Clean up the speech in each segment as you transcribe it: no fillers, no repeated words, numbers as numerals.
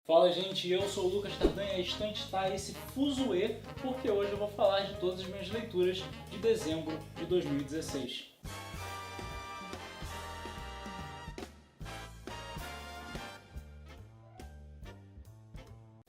Fala gente, eu sou o Lucas Tardanha, a estante está esse fuzuê, porque hoje eu vou falar de todas as minhas leituras de dezembro de 2016.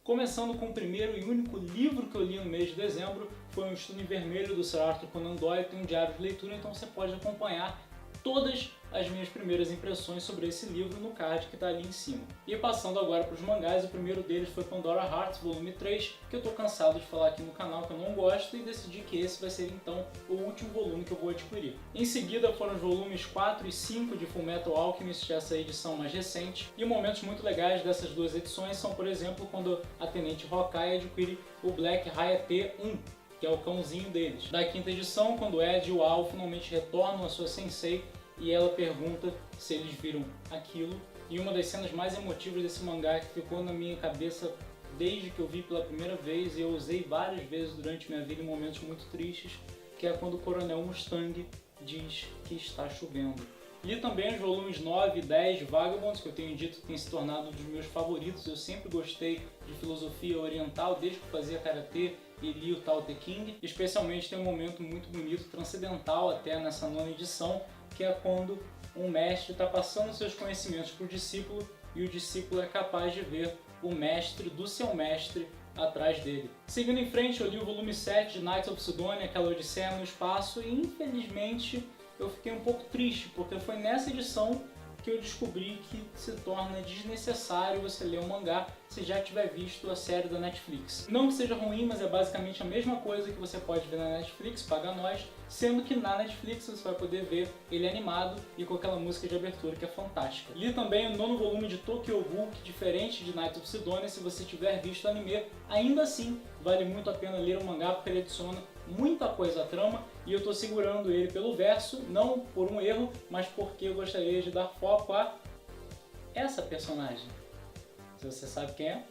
Começando com o primeiro e único livro que eu li no mês de dezembro, foi Um Estudo em Vermelho, do Sir Arthur Conan Doyle. Tem um diário de leitura, então você pode acompanhar todas as minhas primeiras impressões sobre esse livro no card que está ali em cima. E passando agora para os mangás, o primeiro deles foi Pandora Hearts, volume 3, que eu estou cansado de falar aqui no canal que eu não gosto, e decidi que esse vai ser então o último volume que eu vou adquirir. Em seguida foram os volumes 4 e 5 de Fullmetal Alchemist, essa edição mais recente, e momentos muito legais dessas duas edições são, por exemplo, quando a Tenente Hawkeye adquire o Black Hayate 1, que é o cãozinho deles. Da quinta edição, quando Ed e o Al finalmente retornam à sua sensei e ela pergunta se eles viram aquilo. E uma das cenas mais emotivas desse mangá, que ficou na minha cabeça desde que eu vi pela primeira vez e eu usei várias vezes durante minha vida em momentos muito tristes, que é quando o Coronel Mustang diz que está chovendo. Li também os volumes 9 e 10 de Vagabonds, que eu tenho dito que tem se tornado um dos meus favoritos. Eu sempre gostei de filosofia oriental, desde que eu fazia karatê e li o Tao Te Ching. Especialmente tem um momento muito bonito, transcendental até nessa nona edição, que é quando um mestre está passando seus conhecimentos para o discípulo e o discípulo é capaz de ver o mestre do seu mestre atrás dele. Seguindo em frente, eu li o volume 7 de Knights of Sidonia, aquela Odisseia no Espaço, e infelizmente eu fiquei um pouco triste, porque foi nessa edição que eu descobri que se torna desnecessário você ler um mangá se já tiver visto a série da Netflix. Não que seja ruim, mas é basicamente a mesma coisa que você pode ver na Netflix, paga nós, sendo que na Netflix você vai poder ver ele animado e com aquela música de abertura que é fantástica. Li também o nono volume de Tokyo Ghoul, que diferente de Knights of Sidonia, se você tiver visto o anime, ainda assim vale muito a pena ler o mangá, porque ele adiciona muita coisa à trama, e eu estou segurando ele pelo verso, não por um erro, mas porque eu gostaria de dar foco a essa personagem. Se você sabe quem é.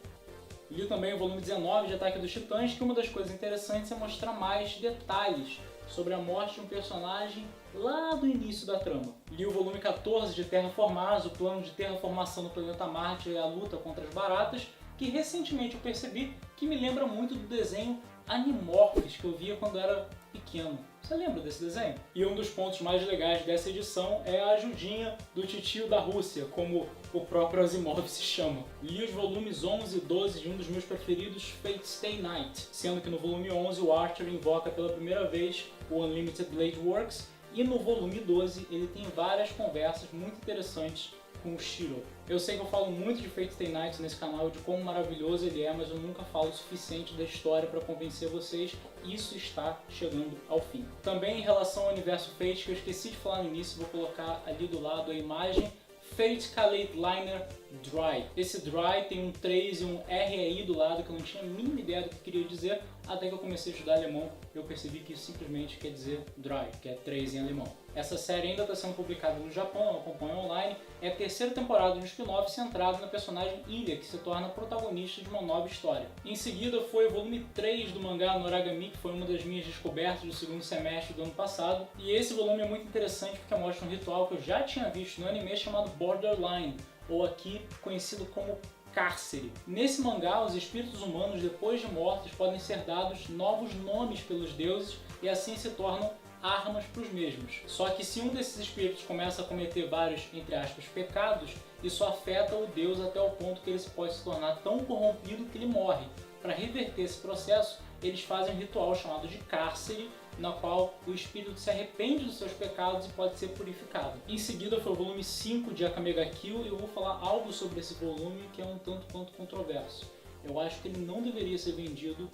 Li também o volume 19 de Ataque dos Titãs, que uma das coisas interessantes é mostrar mais detalhes sobre a morte de um personagem lá do início da trama. Li o volume 14 de Terraformars, o plano de terraformação do planeta Marte e a luta contra as baratas, que recentemente eu percebi que me lembra muito do desenho Animorphs que eu via quando era pequeno. Você lembra desse desenho? E um dos pontos mais legais dessa edição é a ajudinha do titio da Rússia, como o próprio Asimov se chama. Li os volumes 11 e 12 de um dos meus preferidos, Fate Stay Night, sendo que no volume 11 o Archer invoca pela primeira vez o Unlimited Blade Works, e no volume 12 ele tem várias conversas muito interessantes com o Shiro. Eu sei que eu falo muito de Fate Stay Night nesse canal, de como maravilhoso ele é, mas eu nunca falo o suficiente da história para convencer vocês. Isso está chegando ao fim. Também em relação ao universo Fate, que eu esqueci de falar no início, vou colocar ali do lado a imagem, Fate Kalate Liner Dry. Esse Dry tem um 3 e um R aí do lado, que eu não tinha a mínima ideia do que queria dizer, até que eu comecei a estudar alemão eu percebi que isso simplesmente quer dizer Dry, que é 3 em alemão. Essa série ainda está sendo publicada no Japão, eu acompanho online, é a terceira temporada de um spin-off centrado na personagem Ilha, que se torna protagonista de uma nova história. Em seguida foi o volume 3 do mangá Noragami, que foi uma das minhas descobertas do segundo semestre do ano passado, e esse volume é muito interessante porque mostra um ritual que eu já tinha visto no anime chamado Borderline, ou aqui conhecido como Cárcere. Nesse mangá, os espíritos humanos, depois de mortos, podem ser dados novos nomes pelos deuses e assim se tornam armas para os mesmos. Só que se um desses espíritos começa a cometer vários, entre aspas, pecados, isso afeta o deus até o ponto que ele pode se tornar tão corrompido que ele morre. Para reverter esse processo, eles fazem um ritual chamado de Cárcere, na qual o espírito se arrepende dos seus pecados e pode ser purificado. Em seguida foi o volume 5 de Akame ga Kill, e eu vou falar algo sobre esse volume que é um tanto quanto controverso. Eu acho que ele não deveria ser vendido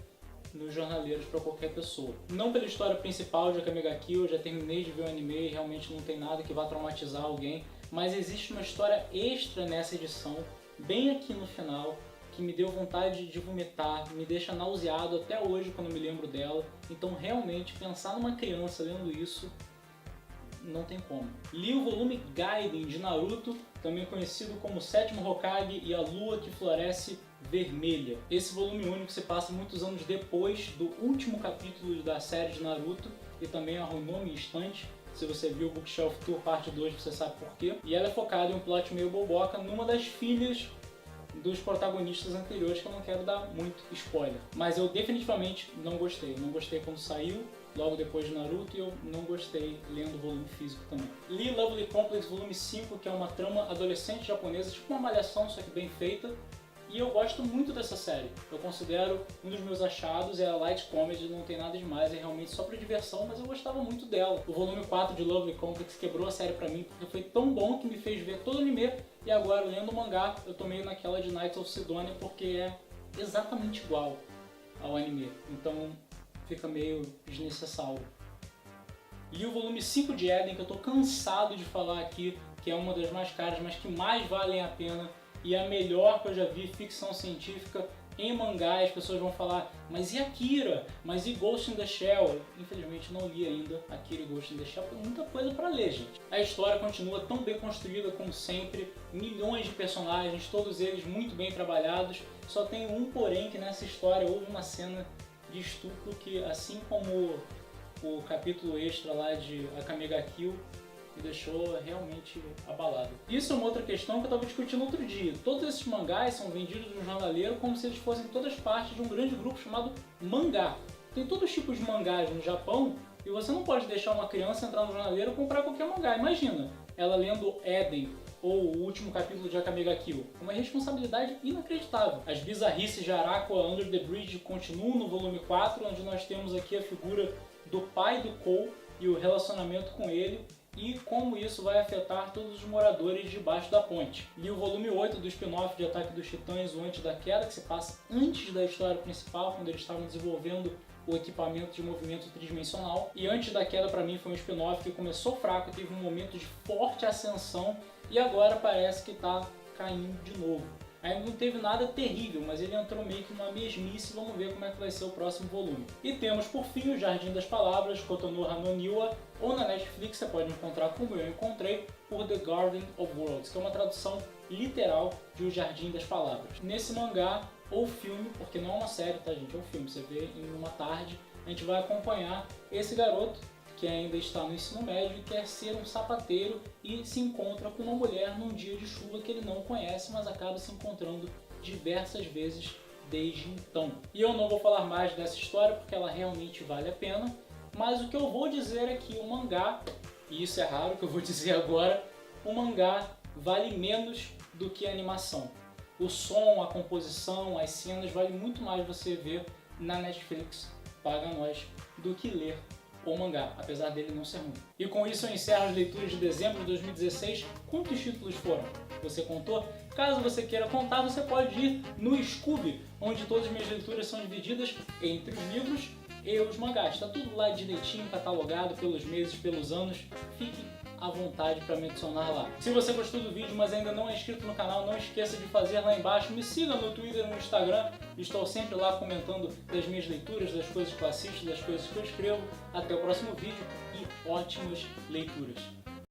nos jornaleiros para qualquer pessoa. Não pela história principal de Akame ga Kill, eu já terminei de ver o anime e realmente não tem nada que vá traumatizar alguém, mas existe uma história extra nessa edição, bem aqui no final, que me deu vontade de vomitar, me deixa nauseado até hoje quando me lembro dela. Então realmente pensar numa criança lendo isso não tem como. Li o volume Gaiden de Naruto, também conhecido como Sétimo Hokage e a Lua que Floresce Vermelha. Esse volume único se passa muitos anos depois do último capítulo da série de Naruto e também arruinou minha estante. Se você viu o Bookshelf Tour parte 2 você sabe por quê. E ela é focada em um plot meio boboca numa das filhas dos protagonistas anteriores, que eu não quero dar muito spoiler. Mas eu definitivamente não gostei. Eu não gostei quando saiu, logo depois de Naruto, e eu não gostei lendo o volume físico também. Li Lovely Complex volume 5, que é uma trama adolescente japonesa, tipo uma malhação, só que bem feita. E eu gosto muito dessa série. Eu considero um dos meus achados, é a light comedy, não tem nada demais, é realmente só pra diversão, mas eu gostava muito dela. O volume 4 de Lovely Complex quebrou a série pra mim, porque foi tão bom que me fez ver todo o anime, e agora, lendo o mangá, eu tô meio naquela de Knights of Sidonia, porque é exatamente igual ao anime. Então fica meio desnecessário. Li o volume 5 de Eden, que eu tô cansado de falar aqui, que é uma das mais caras, mas que mais valem a pena. E a melhor que eu já vi, ficção científica em mangá. As pessoas vão falar, mas e Akira? Mas e Ghost in the Shell? Infelizmente não li ainda Akira e Ghost in the Shell, tem muita coisa pra ler, gente. A história continua tão bem construída como sempre, milhões de personagens, todos eles muito bem trabalhados. Só tem um porém, que nessa história houve uma cena de estupro que, assim como o capítulo extra lá de Akame ga Kill, me deixou realmente abalado. Isso é uma outra questão que eu estava discutindo outro dia. Todos esses mangás são vendidos no jornaleiro como se eles fossem todas partes de um grande grupo chamado mangá. Tem todos os tipos de mangás no Japão e você não pode deixar uma criança entrar no jornaleiro e comprar qualquer mangá. Imagina, ela lendo Eden ou o último capítulo de Akame ga Kill. Uma responsabilidade inacreditável. As bizarrices de Arako Under the Bridge continuam no volume 4, onde nós temos aqui a figura do pai do Kou e o relacionamento com ele, e como isso vai afetar todos os moradores debaixo da ponte. E o volume 8 do spin-off de Ataque dos Titãs, o Antes da Queda, que se passa antes da história principal, quando eles estavam desenvolvendo o equipamento de movimento tridimensional. E Antes da Queda, para mim, foi um spin-off que começou fraco, teve um momento de forte ascensão, e agora parece que está caindo de novo. Ainda não teve nada terrível, mas ele entrou meio que numa mesmice. Vamos ver como é que vai ser o próximo volume. E temos por fim o Jardim das Palavras, Kotonoha no Niwa, ou na Netflix você pode encontrar, como eu encontrei, por The Garden of Worlds, que é uma tradução literal de O Jardim das Palavras. Nesse mangá, ou filme, porque não é uma série, tá gente, é um filme, você vê em uma tarde, a gente vai acompanhar esse garoto que ainda está no ensino médio e quer ser um sapateiro e se encontra com uma mulher num dia de chuva que ele não conhece, mas acaba se encontrando diversas vezes desde então. E eu não vou falar mais dessa história porque ela realmente vale a pena, mas o que eu vou dizer é que o mangá, e isso é raro que eu vou dizer agora, o mangá vale menos do que a animação. O som, a composição, as cenas, vale muito mais você ver na Netflix, paga nós, do que ler o mangá, apesar dele não ser ruim. E com isso eu encerro as leituras de dezembro de 2016. Quantos títulos foram? Você contou? Caso você queira contar, você pode ir no Scooby, onde todas as minhas leituras são divididas entre os livros e os mangás. Está tudo lá direitinho, catalogado pelos meses, pelos anos. Fique à vontade para me adicionar lá. Se você gostou do vídeo, mas ainda não é inscrito no canal, não esqueça de fazer lá embaixo. Me siga no Twitter e no Instagram. Estou sempre lá comentando das minhas leituras, das coisas que eu assisto, das coisas que eu escrevo. Até o próximo vídeo e ótimas leituras!